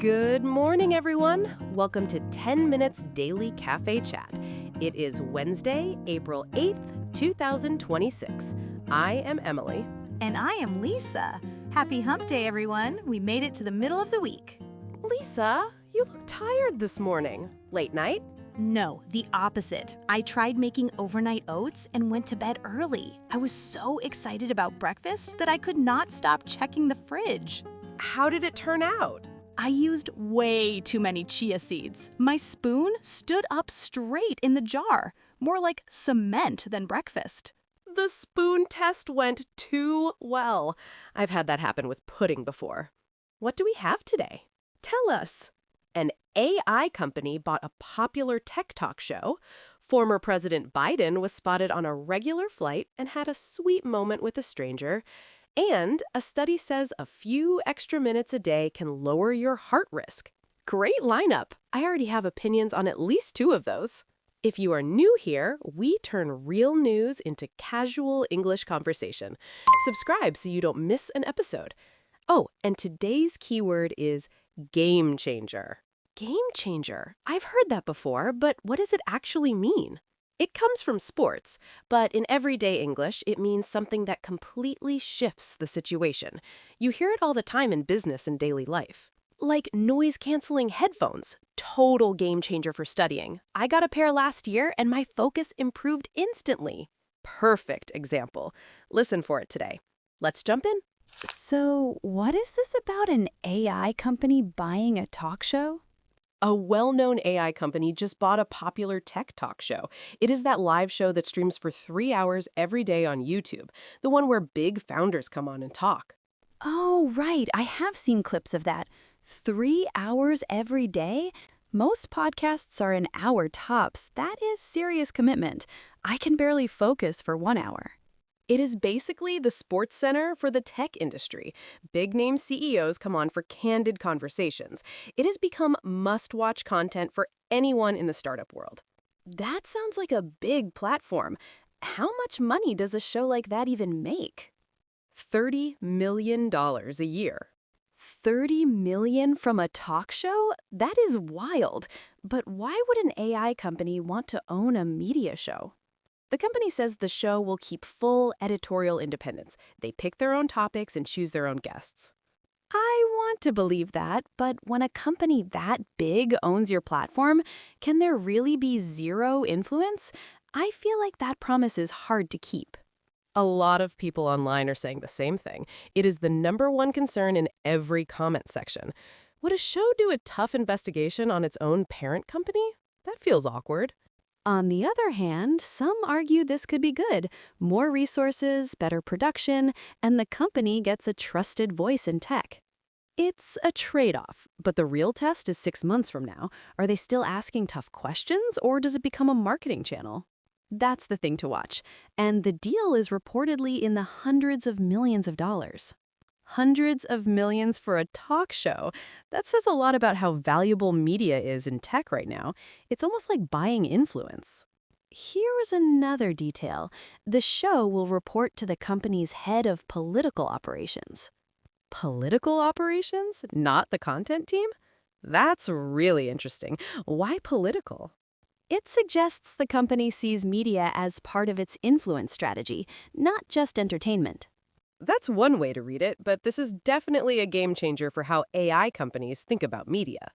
Good morning, everyone. Welcome to 10 Minutes Daily Cafe Chat. It is Wednesday, April 8th, 2026. I am Emily. And I am Lisa. Happy hump day, everyone. We made it to the middle of the week. Lisa, you look tired this morning. Late night? No, the opposite. I tried making overnight oats and went to bed early. I was so excited about breakfast that I could not stop checking the fridge. How did it turn out? I used way too many chia seeds. My spoon stood up straight in the jar, more like cement than breakfast. The spoon test went too well. I've had that happen with pudding before. What do we have today? Tell us. An AI company bought a popular tech talk show. Former President Biden was spotted on a regular flight and had a sweet moment with a stranger. And a study says a few extra minutes a day can lower your heart risk. Great lineup. I already have opinions on at least two of those. If you are new here, we turn real news into casual English conversation. Subscribe so you don't miss an episode. Oh, and today's keyword is game changer. Game changer. I've heard that before, but what does it actually mean? It comes from sports, but in everyday English, it means something that completely shifts the situation. You hear it all the time in business and daily life. Like noise-canceling headphones. Total game changer for studying. I got a pair last year and my focus improved instantly. Perfect example. Listen for it today. Let's jump in. So, what is this about an AI company buying a talk show? A well-known AI company just bought a popular tech talk show. It is that live show that streams for 3 hours every day on YouTube, the one where big founders come on and talk. Oh, right. I have seen clips of that. 3 hours every day? Most podcasts are an hour tops. That is serious commitment. I can barely focus for 1 hour. It is basically the sports center for the tech industry. Big-name CEOs come on for candid conversations. It has become must-watch content for anyone in the startup world. That sounds like a big platform. How much money does a show like that even make? $30 million a year. $30 million from a talk show? That is wild. But why would an AI company want to own a media show? The company says the show will keep full editorial independence. They pick their own topics and choose their own guests. I want to believe that, but when a company that big owns your platform, can there really be zero influence? I feel like that promise is hard to keep. A lot of people online are saying the same thing. It is the #1 concern in every comment section. Would a show do a tough investigation on its own parent company? That feels awkward. On the other hand, some argue this could be good. More resources, better production, and the company gets a trusted voice in tech. It's a trade-off, but the real test is 6 months from now. Are they still asking tough questions, or does it become a marketing channel? That's the thing to watch, and the deal is reportedly in the hundreds of millions of dollars. Hundreds of millions for a talk show. That says a lot about how valuable media is in tech right now. It's almost like buying influence. Here is another detail. The show will report to the company's head of political operations. Political operations? Not the content team? That's really interesting. Why political? It suggests the company sees media as part of its influence strategy, not just entertainment. That's one way to read it, but this is definitely a game changer for how AI companies think about media.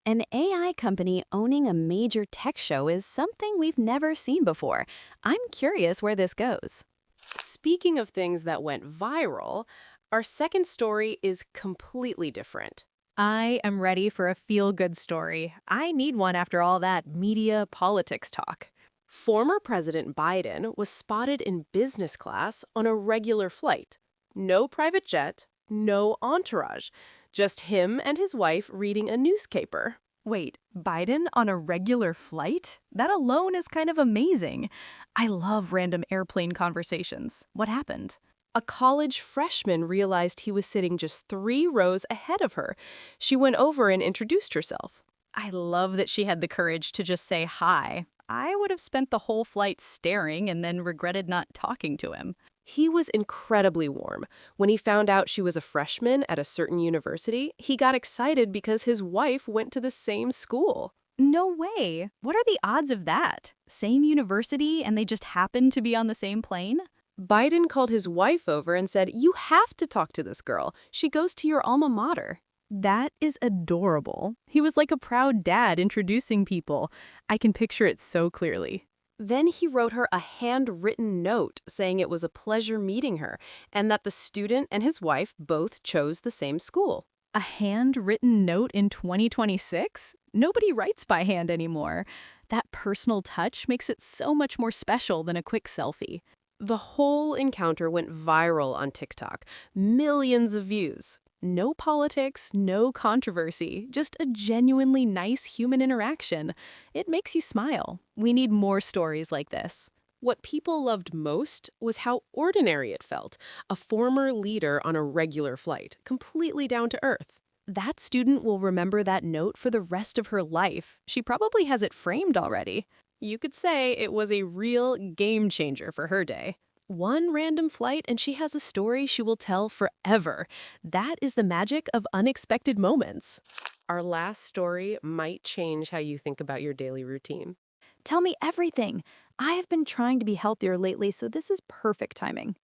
An AI company owning a major tech show is something we've never seen before. I'm curious where this goes. Speaking of things that went viral, our second story is completely different. I am ready for a feel-good story. I need one after all that media politics talk. Former President Biden was spotted in business class on a regular flight. No private jet, no entourage, just him and his wife reading a newspaper. Wait, Biden on a regular flight? That alone is kind of amazing. I love random airplane conversations. What happened? A college freshman realized he was sitting just 3 rows ahead of her. She went over and introduced herself. I love that she had the courage to just say hi. I would have spent the whole flight staring and then regretted not talking to him. He was incredibly warm. When he found out she was a freshman at a certain university, he got excited because his wife went to the same school. No way! What are the odds of that? Same university and they just happen to be on the same plane? Biden called his wife over and said, "You have to talk to this girl. She goes to your alma mater." That is adorable. He was like a proud dad introducing people. I can picture it so clearly. Then he wrote her a handwritten note saying it was a pleasure meeting her and that the student and his wife both chose the same school. A handwritten note in 2026? Nobody writes by hand anymore. That personal touch makes it so much more special than a quick selfie. The whole encounter went viral on TikTok. Millions of views. No politics, no controversy, just a genuinely nice human interaction. It makes you smile. We need more stories like this. What people loved most was how ordinary it felt. A former leader on a regular flight, completely down to earth. That student will remember that note for the rest of her life. She probably has it framed already. You could say it was a real game changer for her day. One random flight and she has a story she will tell forever. That is the magic of unexpected moments. Our last story might change how you think about your daily routine. Tell me everything. I have been trying to be healthier lately, so this is perfect timing.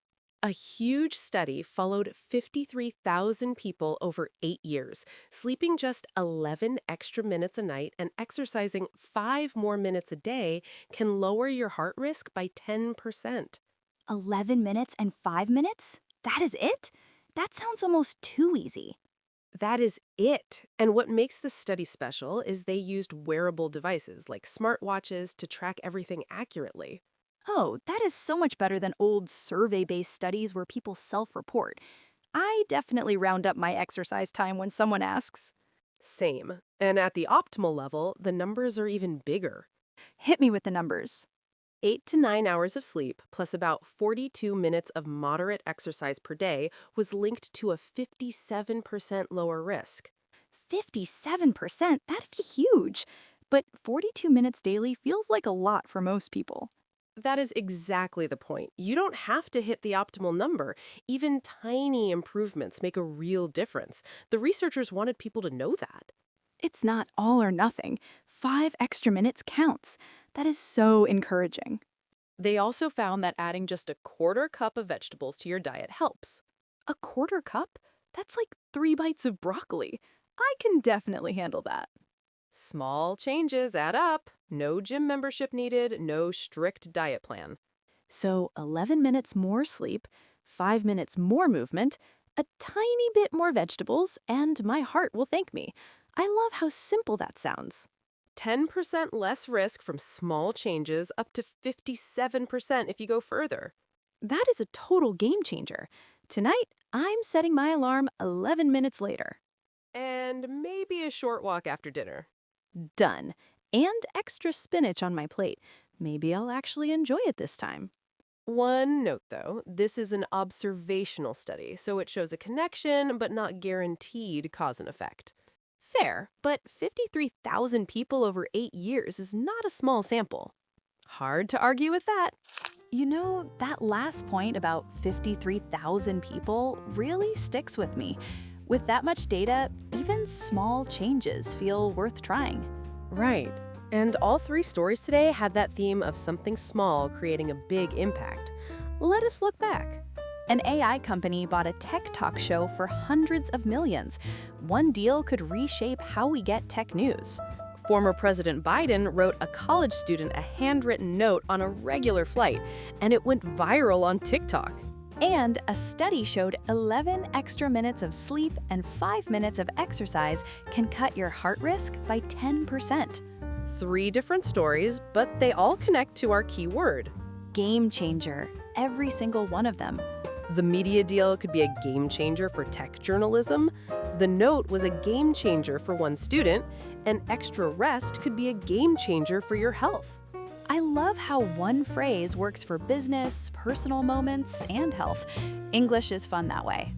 A huge study followed 53,000 people over 8 years, sleeping just 11 extra minutes a night and exercising 5 more minutes a day can lower your heart risk by 10%. 11 minutes and 5 minutes? That is it? That sounds almost too easy. That is it. And what makes this study special is they used wearable devices like smartwatches to track everything accurately. Oh, that is so much better than old survey-based studies where people self-report. I definitely round up my exercise time when someone asks. Same. And at the optimal level, the numbers are even bigger. Hit me with the numbers. 8 to 9 hours of sleep plus about 42 minutes of moderate exercise per day was linked to a 57% lower risk. 57%? That's huge. But 42 minutes daily feels like a lot for most people. That is exactly the point. You don't have to hit the optimal number. Even tiny improvements make a real difference. The researchers wanted people to know that. It's not all or nothing. 5 extra minutes counts. That is so encouraging. They also found that adding just a quarter cup of vegetables to your diet helps. A quarter cup? That's like 3 bites of broccoli. I can definitely handle that. Small changes add up. No gym membership needed, no strict diet plan. So 11 minutes more sleep, 5 minutes more movement, a tiny bit more vegetables, and my heart will thank me. I love how simple that sounds. 10% less risk from small changes, up to 57% if you go further. That is a total game changer. Tonight, I'm setting my alarm 11 minutes later. And maybe a short walk after dinner. Done. And extra spinach on my plate. Maybe I'll actually enjoy it this time. One note, though, this is an observational study, so it shows a connection, but not guaranteed cause and effect. Fair, but 53,000 people over 8 years is not a small sample. Hard to argue with that. You know, that last point about 53,000 people really sticks with me. With that much data, even small changes feel worth trying. Right. And all 3 stories today had that theme of something small creating a big impact. Let us look back. An AI company bought a tech talk show for hundreds of millions. One deal could reshape how we get tech news. Former President Biden wrote a college student a handwritten note on a regular flight, and it went viral on TikTok. And a study showed 11 extra minutes of sleep and 5 minutes of exercise can cut your heart risk by 10%. 3 different stories, but they all connect to our key word. Game changer, every single one of them. The media deal could be a game changer for tech journalism. The note was a game changer for one student, and extra rest could be a game changer for your health. I love how one phrase works for business, personal moments, and health. English is fun that way.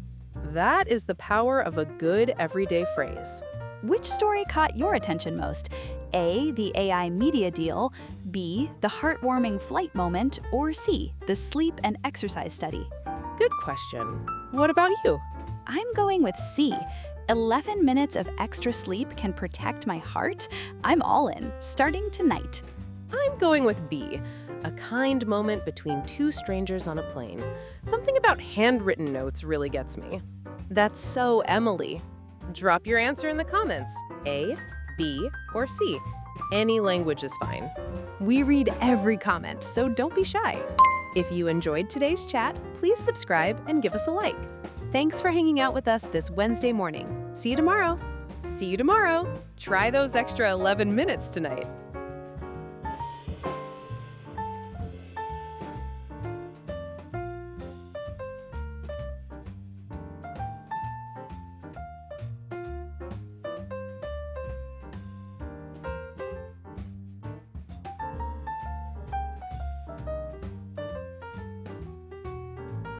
That is the power of a good everyday phrase. Which story caught your attention most? A, the AI media deal, B, the heartwarming flight moment, or C, the sleep and exercise study? Good question. What about you? I'm going with C. 11 minutes of extra sleep can protect my heart. I'm all in, starting tonight. I'm going with B. A kind moment between two strangers on a plane. Something about handwritten notes really gets me. That's so Emily. Drop your answer in the comments. A, B, or C. Any language is fine. We read every comment, so don't be shy. If you enjoyed today's chat, please subscribe and give us a like. Thanks for hanging out with us this Wednesday morning. See you tomorrow. See you tomorrow. Try those extra 11 minutes tonight.